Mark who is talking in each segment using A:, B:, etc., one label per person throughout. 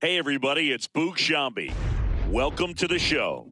A: Hey, everybody, it's Boog Shambi. Welcome to the show.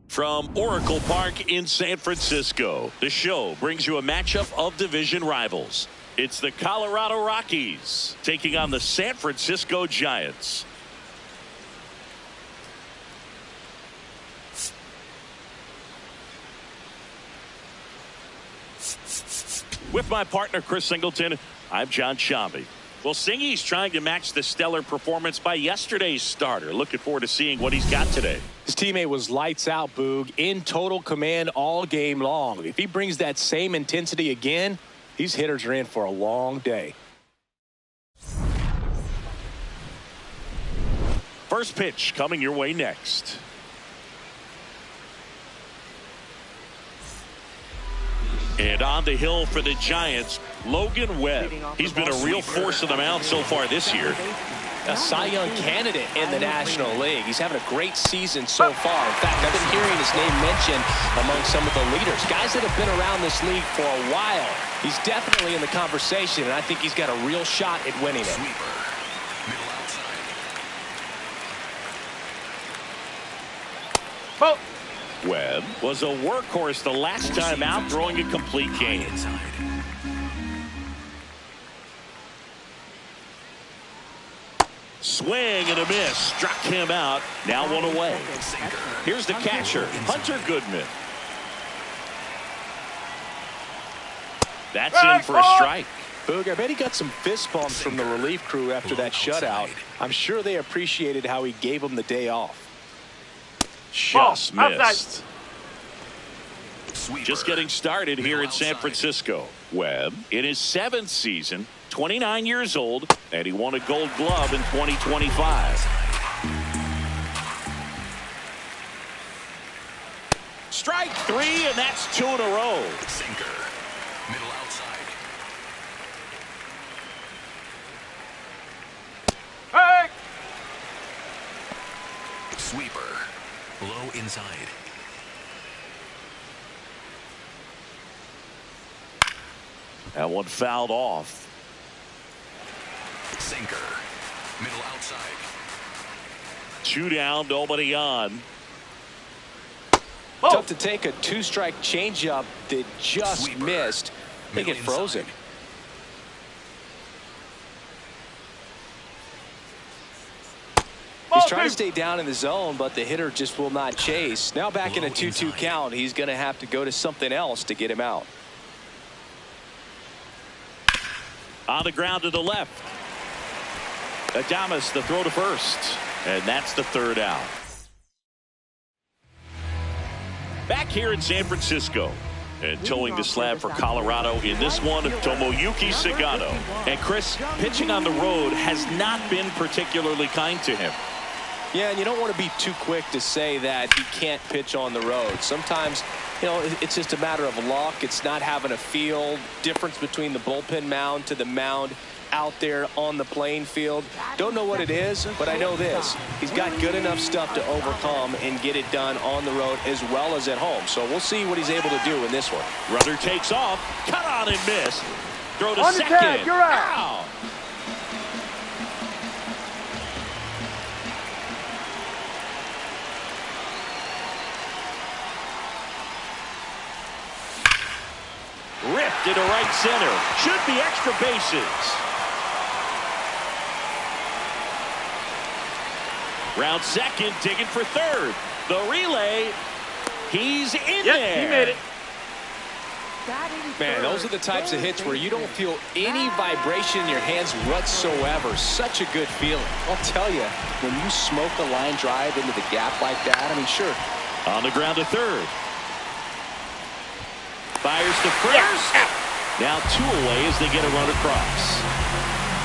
A: From Oracle Park in San Francisco, the show brings you a matchup of division rivals. It's the Colorado Rockies taking on the San Francisco Giants. With my partner, Chris Singleton, I'm John Shambi. Well, Singy's trying to match the stellar performance by yesterday's starter. Looking forward to seeing what he's got today.
B: His teammate was lights out, Boog, in total command all game long. If he brings that same intensity again, these hitters are in for a long day.
A: First pitch coming your way next. And on the hill for the Giants, Logan Webb. He's been a real force on the mound so far this year.
B: A Cy Young candidate in the National League. He's having a great season so far. In fact, I've been hearing his name mentioned among some of the leaders, guys that have been around this league for a while. He's definitely in the conversation, and I think he's got a real shot at winning it.
A: Webb was a workhorse the last time out, throwing a complete game. Swing and a miss. Struck him out. Now one away. Here's the catcher, Hunter Goodman. That's in for a strike.
B: Boog, I bet he got some fist bumps from the relief crew after that shutout. I'm sure they appreciated how he gave them the day off.
A: Just missed. Just getting started here in San Francisco. Webb in his 7th season, 29 years old, and he won a Gold Glove in 2025. Strike 3, and that's 2 in a row.
C: Sinker, middle outside.
D: Hey!
C: Sweeper, low inside.
A: That one fouled off.
C: Sinker, middle outside.
A: 2 down, nobody on.
B: Tough to take a 2-strike changeup that just
C: Sweeper.
B: missed. They get frozen. He's trying to stay down in the zone, but the hitter just will not chase. Now back in a 2-2 count, he's going to have to go to something else to get him out.
A: On the ground to the left. Adames, the throw to first. And that's the 3rd out. Back here in San Francisco. And towing the slab for Colorado in this one, Tomoyuki Sagano. And Chris, pitching on the road has not been particularly kind to him.
B: Yeah, and you don't want to be too quick to say that he can't pitch on the road. Sometimes, you know, it's just a matter of luck. It's not having a feel. Difference between the bullpen mound to the mound out there on the playing field. Don't know what it is, but I know this. He's got good enough stuff to overcome and get it done on the road as well as at home. So we'll see what he's able to do in this one.
A: Runner takes off. Cut on and miss. Throw to
D: On the
A: second.
D: tag, you're out.
A: Ow. Ripped into right center. Should be extra bases. Round second, digging for third. The relay. He's in there.
D: He made it.
B: Man, those are the types of hits where you don't feel any vibration in your hands whatsoever. Such a good feeling. I'll tell you, when you smoke a line drive into the gap like that, I mean, sure.
A: On the ground to third. Fires to first. Now 2 away as they get a run across.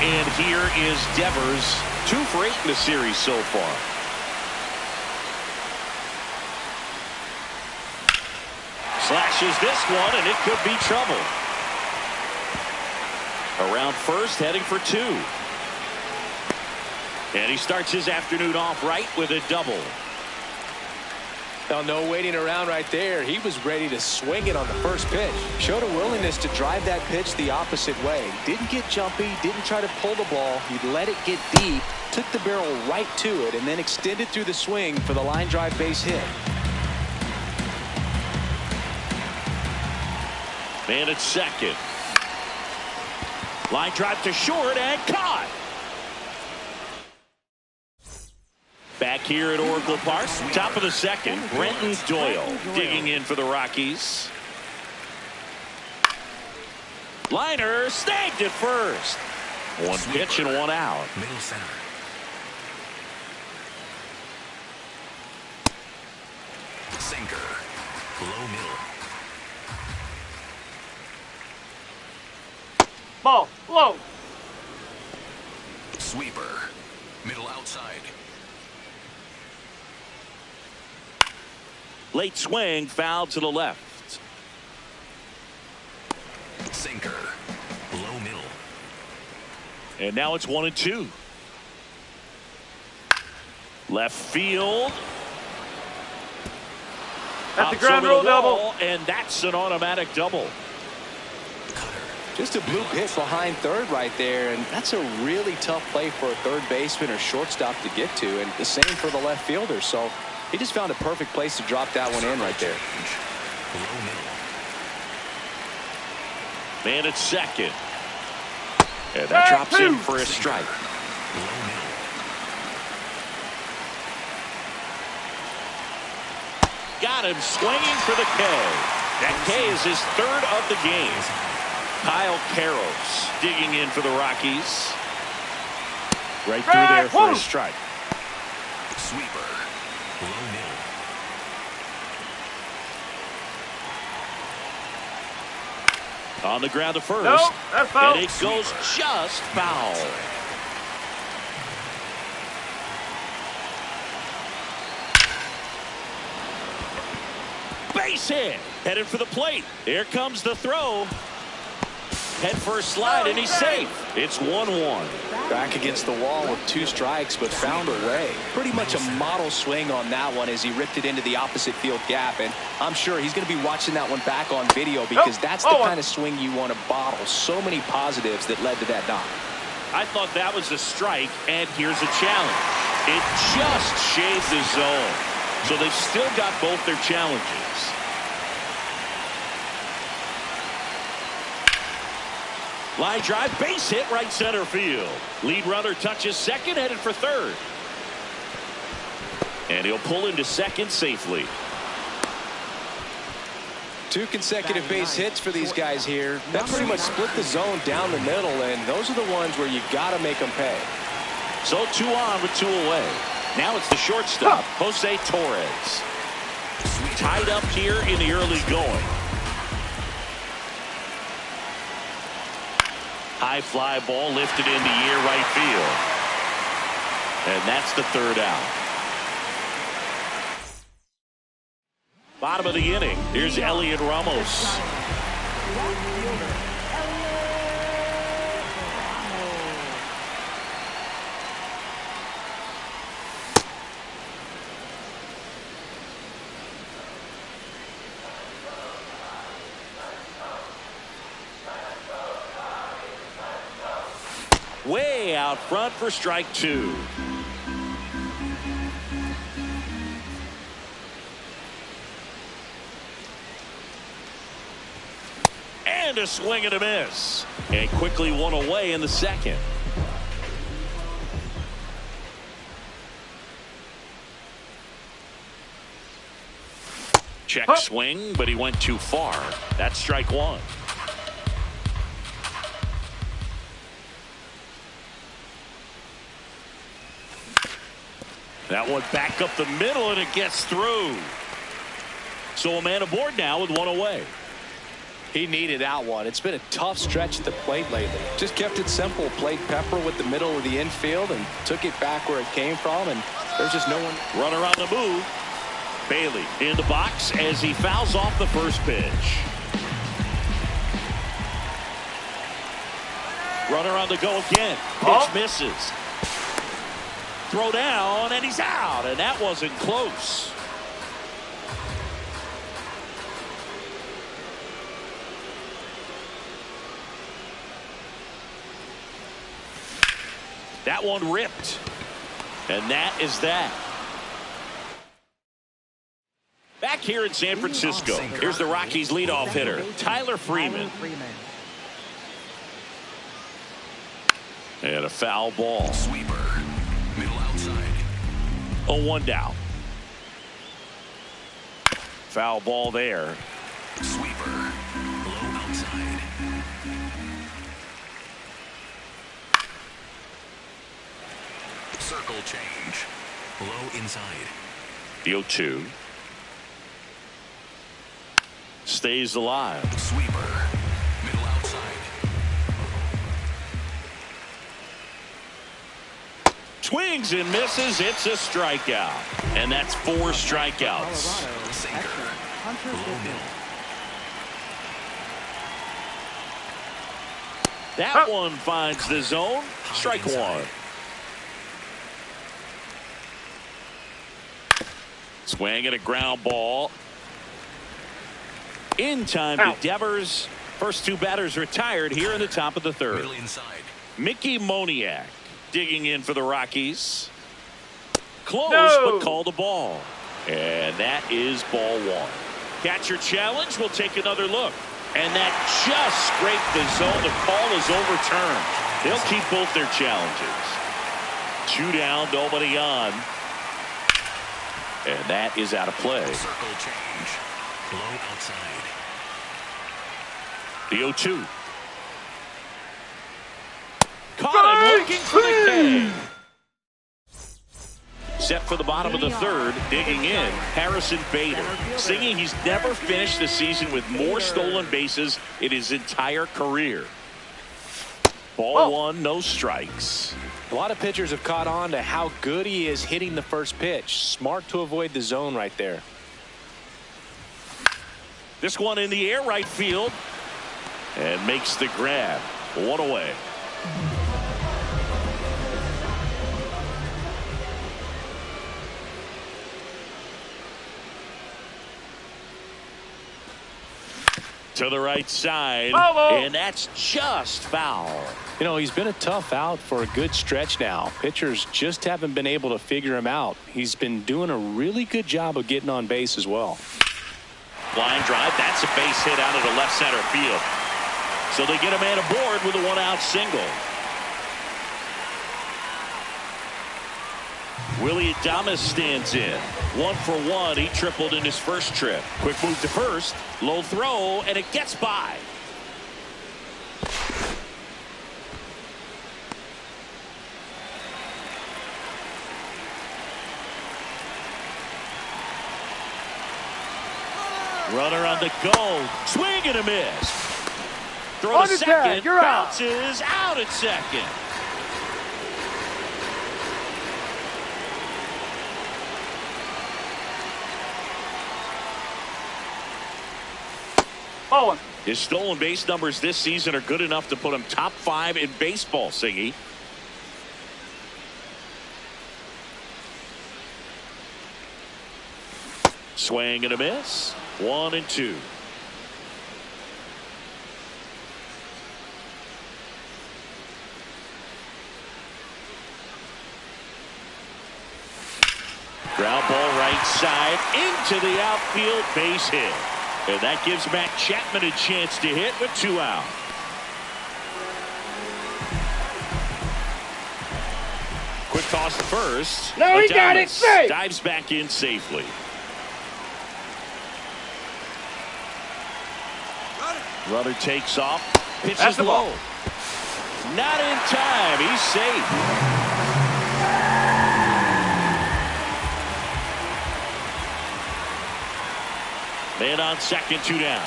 A: And here is Devers, 2 for 8 in the series so far. Slashes this one, and it could be trouble. Around first, heading for 2. And he starts his afternoon off right with a double.
B: Now, no waiting around right there. He was ready to swing it on the first pitch. Showed a willingness to drive that pitch the opposite way. Didn't get jumpy, didn't try to pull the ball. He let it get deep, took the barrel right to it, and then extended through the swing for the line drive base hit.
A: Man at second. Line drive to short and caught. Back here at Oracle Park, top of the second, Brenton Doyle digging in for the Rockies. Liner snagged at first. 1 pitch and 1 out.
C: Middle center. Sinker. Low middle.
D: Ball. Low.
C: Sweeper. Middle outside.
A: Late swing, foul to the left.
C: Sinker. Low middle.
A: And now it's 1-2. Left field.
D: That's a
A: Hops
D: ground
A: over
D: rule
A: the wall,
D: double.
A: and that's an automatic double.
B: Just a bloop hit behind third right there, and that's a really tough play for a third baseman or shortstop to get to, and the same for the left fielder. So he just found a perfect place to drop that one in right there.
C: Low middle.
A: Man at second. And that drops in for a strike.
C: Low middle.
A: Got him swinging for the K. That K is his 3rd of the game. Kyle Carroll's digging in for the Rockies. Right through there for a strike.
C: Sweeper. Low middle.
A: On the ground to first.
D: Nope, that's foul.
A: And it goes just foul. Base hit. Headed for the plate. Here comes the throw. Head first slide, and he's safe. It's 1-1.
B: Back against the wall with 2 strikes, but found a way. Pretty much a model swing on that one as he ripped it into the opposite field gap. And I'm sure he's going to be watching that one back on video because that's the kind of swing you want to bottle. So many positives that led to that knock.
A: I thought that was a strike, and here's a challenge. It just shaved the zone. So they've still got both their challenges. Line drive, base hit, right center field. Lead runner touches second, headed for third. And he'll pull into second safely.
B: 2 consecutive base hits for these guys here. That pretty much split the zone down the middle, and those are the ones where you got to make them pay.
A: So 2 on with 2 away. Now it's the shortstop, Jose Torres. Tied up here in the early going. High fly ball lifted in the air right field. And that's the 3rd out. Bottom of the inning. Here's Elliot Ramos. Way out front for strike 2. And a swing and a miss. And quickly one away in the second. Check swing, but he went too far. That's strike one. That one back up the middle, and it gets through. So a man aboard now with one away.
B: He needed that one. It's been a tough stretch at the plate lately. Just kept it simple. Played pepper with the middle of the infield and took it back where it came from. And there's just no one.
A: Runner on the move. Bailey in the box as he fouls off the first pitch. Runner on the go again. Pitch misses. Throw down, and he's out, and that wasn't close. That one ripped, and that is that. Back here in San Francisco, here's the Rockies' leadoff hitter, Tyler Freeman. And a foul ball.
C: Sweeper. Middle outside.
A: 0-1 down. Foul ball there.
C: Sweeper. Low outside. Circle change. Low inside.
A: The 0-2. Stays alive.
C: Sweeper. Middle outside.
A: Swings and misses. It's a strikeout. And that's 4 strikeouts.
C: Sinker. Low middle.
A: That one finds the zone. Strike one. Swing at a ground ball. In time to Devers. First two batters retired here in the top of the third.
C: Middle inside.
A: Mickey Moniak digging in for the Rockies. Close, but called the ball. And that is ball one. Catcher challenge. We'll take another look. And that just scraped the zone. The call is overturned. They'll keep both their challenges. 2 down, nobody on. And that is out of play.
C: Circle change. Low outside.
A: The 0-2. Caught him looking for the K. Set for the bottom of the third, digging in, Harrison Bader, singing he's never finished the season with more stolen bases in his entire career. Ball one, no strikes.
B: A lot of pitchers have caught on to how good he is hitting the first pitch. Smart to avoid the zone right there.
A: This one in the air right field and makes the grab. One away. To the right side, and that's just foul.
B: You know, he's been a tough out for a good stretch now. Pitchers just haven't been able to figure him out. He's been doing a really good job of getting on base as well.
A: Line drive, that's a base hit out of the left center field. So they get a man aboard with a 1-out single. Willie Adames stands in. 1 for 1. He tripled in his first trip. Quick move to first. Low throw, and it gets by. Runner on the go. Swing and a miss. Throw to second. Bounces out at second. His stolen base numbers this season are good enough to put him top 5 in baseball, Siggy. Swing and a miss. 1-2. Ground ball right side into the outfield, base hit. And that gives Matt Chapman a chance to hit with 2 out. Quick toss to first.
D: No, he got it. Safe.
A: Dives back in safely. Runner takes off. Pitches low. Not in time. He's safe. Man on second, 2 down.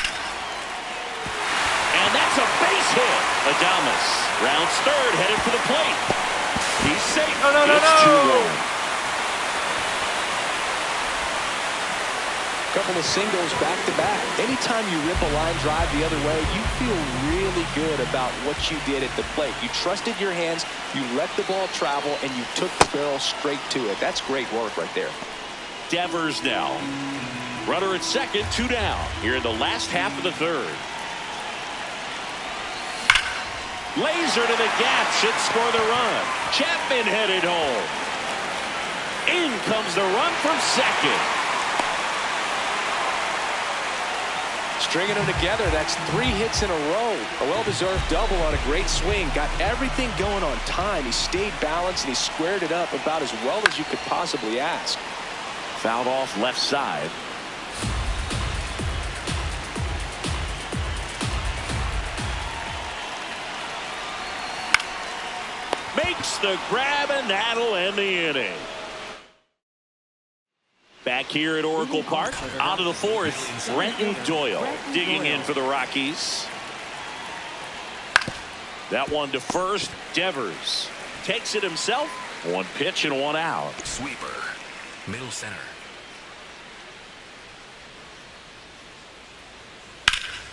A: And that's a base hit. Adames rounds third, headed for the plate. He's safe.
D: No.
A: It's 2-1.
B: Couple of singles back-to-back. Anytime you rip a line drive the other way, you feel really good about what you did at the plate. You trusted your hands, you let the ball travel, and you took the barrel straight to it. That's great work right there.
A: Devers now. Runner at second, 2 down. Here in the last half of the third. Laser to the gap, should score the run. Chapman headed home. In comes the run from second.
B: Stringing them together, that's 3 hits in a row. A well-deserved double on a great swing. Got everything going on time. He stayed balanced and he squared it up about as well as you could possibly ask.
A: Fouled off left side. Makes the grab, and that'll end the inning. Back here at Oracle Park, out of the fourth, Brenton Doyle digging in for the Rockies. That one to first. Devers takes it himself. 1 pitch and 1 out.
C: Sweeper. Middle center.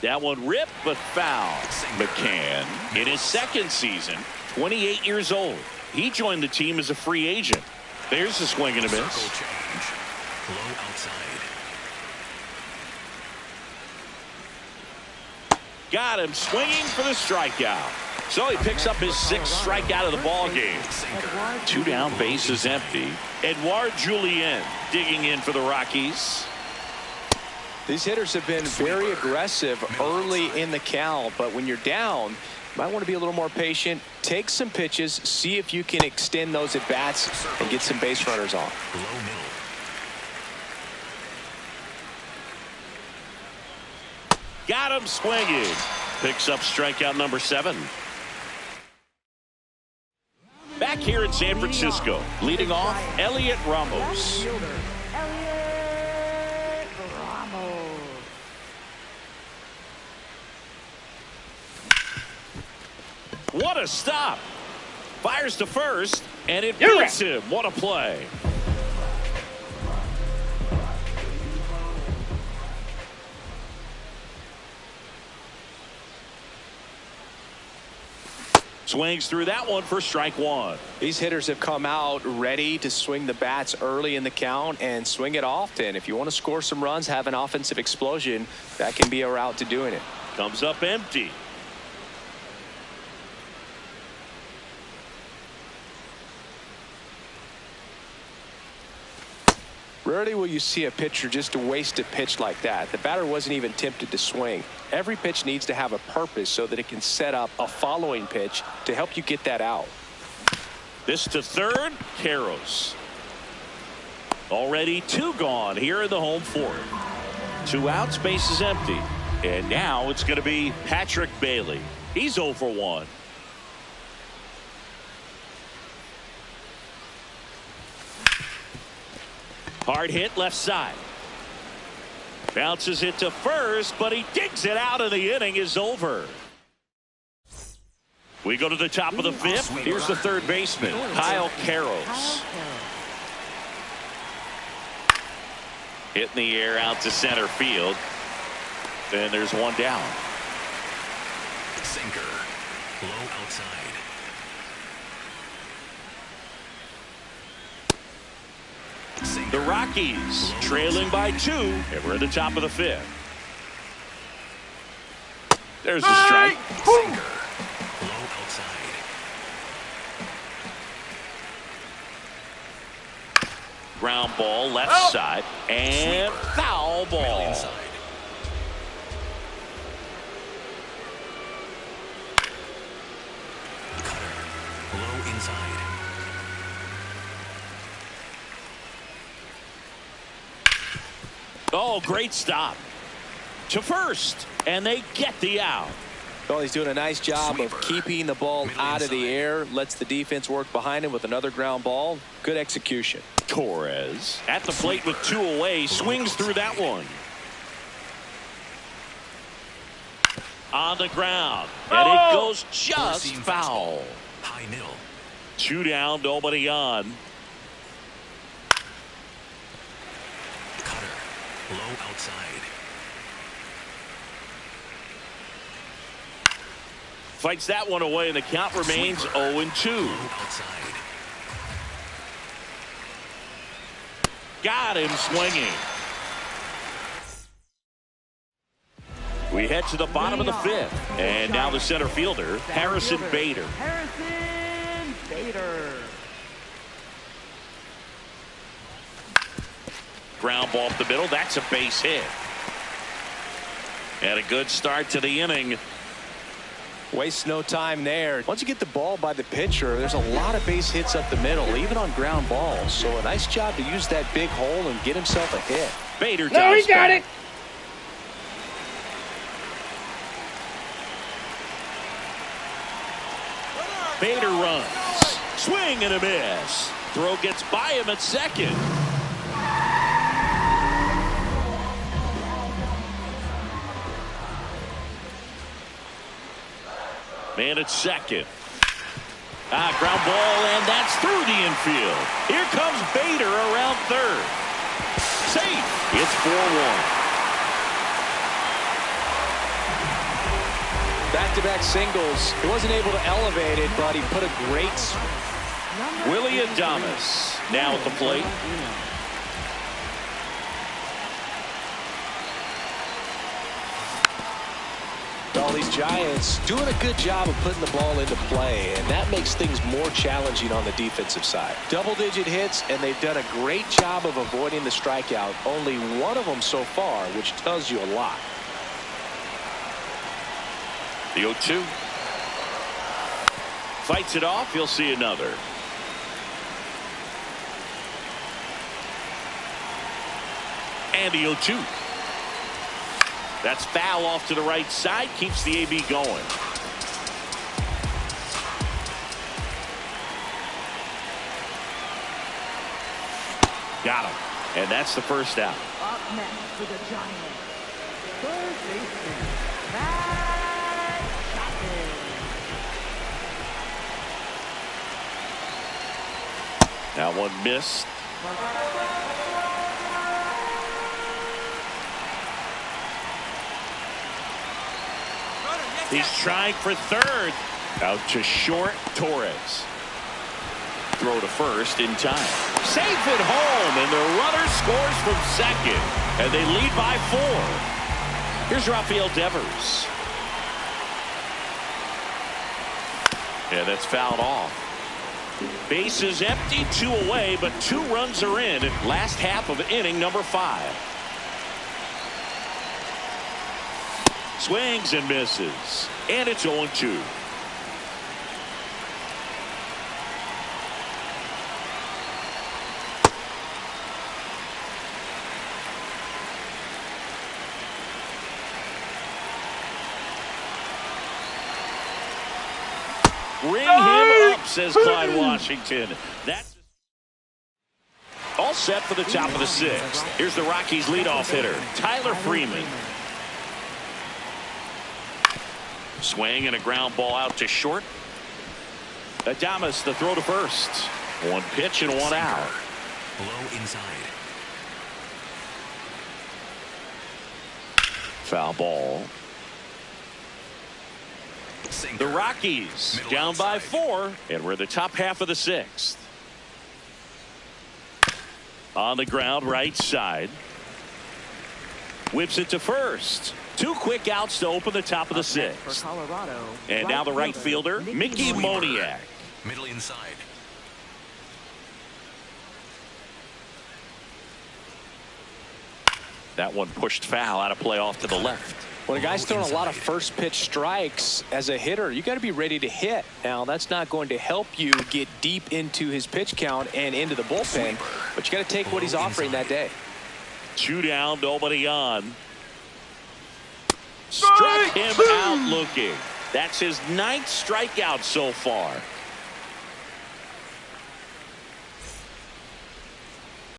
A: That one ripped but foul. McCann in his second season, 28 years old. He joined the team as a free agent. There's a swing and a miss.
C: Circle change. Low outside.
A: Got him swinging for the strikeout. So he picks up his 6th strikeout of the ball game. 2 down, base is empty. Edouard Julien digging in for the Rockies.
B: These hitters have been very aggressive early in the count, but when you're down, you might want to be a little more patient. Take some pitches, see if you can extend those at bats and get some base runners on.
C: Low middle.
A: Got him swinging. Picks up strikeout number 7. Back here in San Francisco, leading off, Elliot Ramos. What a stop. Fires to first, and it beats him. What a play. Swings through that one for strike 1.
B: These hitters have come out ready to swing the bats early in the count and swing it often. If you want to score some runs, have an offensive explosion, that can be a route to doing it.
A: Comes up empty.
B: Rarely will you see a pitcher just waste a pitch like that. The batter wasn't even tempted to swing. Every pitch needs to have a purpose so that it can set up a following pitch to help you get that out.
A: This to third, Karros. Already 2 gone here in the home fourth. 2 outs, base is empty. And now it's going to be Patrick Bailey. He's 0 for 1. Hard hit left side. Bounces it to first, but he digs it out, and the inning is over. We go to the top of the 5th. Here's the third baseman, Kyle Karros. Hit in the air out to center field. Then there's 1 down.
C: Sinker. Low outside.
A: The Rockies trailing by 2, and we're at the top of the 5th. There's the strike.
C: Sinker. Low outside.
A: Ground ball left side, and foul ball.
C: Inside. inside.
A: Oh, great stop. To first, and they get the out.
B: Well, he's doing a nice job
C: Sweeper.
B: of keeping the ball
C: Middle
B: out of the
C: inside.
B: air, lets the defense work behind him with another ground ball. Good execution.
A: Torres at the plate with 2 away, swings through that one. On the ground, and it goes just
C: Four-seam
A: foul.
C: High middle.
A: 2 down, nobody on.
C: Cutter. Low outside.
A: Fights that one away, and the count remains
C: Sweeper.
A: 0-2.
C: Low outside.
A: Got him swinging. We head to the bottom of the 5th, and now the center fielder, Harrison Bader.
E: Harrison Bader.
A: Ground ball up the middle. That's a base hit. And a good start to the inning.
B: Wastes no time there. Once you get the ball by the pitcher, there's a lot of base hits up the middle, even on ground balls. So a nice job to use that big hole and get himself a hit.
A: Bader
D: No, he
A: does
D: got
A: that.
D: it.
A: Bader runs. Swing and a miss. Throw gets by him at second. Man at second. Ground ball, and that's through the infield. Here comes Bader around third. Safe. It's 4-1.
B: Back-to-back singles. He wasn't able to elevate it, but he put a great
A: Willie Adames now at the plate.
B: All these Giants doing a good job of putting the ball into play, and that makes things more challenging on the defensive side. Double-digit hits, and they've done a great job of avoiding the strikeout. Only one of them so far, which tells you a lot.
A: The 0-2. Fights it off. You'll see another. And the 0-2. That's foul off to the right side. Keeps the AB going. Got him. And that's the first out.
E: Up next for the Giants, third baseman, Matt Chapman.
A: That one missed. He's trying for third. Out to short. Torres. Throw to first in time. Safe at home, and the runner scores from second. And they lead by 4. Here's Rafael Devers. Yeah, that's fouled off. Base is empty, 2 away, but 2 runs are in. Last half of inning number 5. Swings and misses. And it's 0-2. Ring him up, says Clyde Washington. That's all set for the top of the 6th. Here's the Rockies leadoff hitter, Tyler Freeman. Swing and a ground ball out to short. Adames the throw to first. 1 pitch and 1 out.
C: Low inside.
A: Foul ball.
C: Sinker.
A: The Rockies
C: Middle
A: down by
C: outside.
A: 4, and we're the top half of the 6th. On the ground, right side. Whips it to first. 2 quick outs to open the top of the 6th.
E: For Colorado,
A: And now the right fielder, Mickey Moniak.
C: Middle inside.
A: That one pushed foul out of play off to the left.
B: When a guy's
C: Low
B: throwing a lot of
C: inside.
B: first pitch strikes as a hitter, you got to be ready to hit. Now, that's not going to help you get deep into his pitch count and into the bullpen, but you got to take what he's
C: Low
B: offering that
C: inside.
B: day.
A: 2 down, nobody on. Struck him out looking. That's his 9th strikeout so far.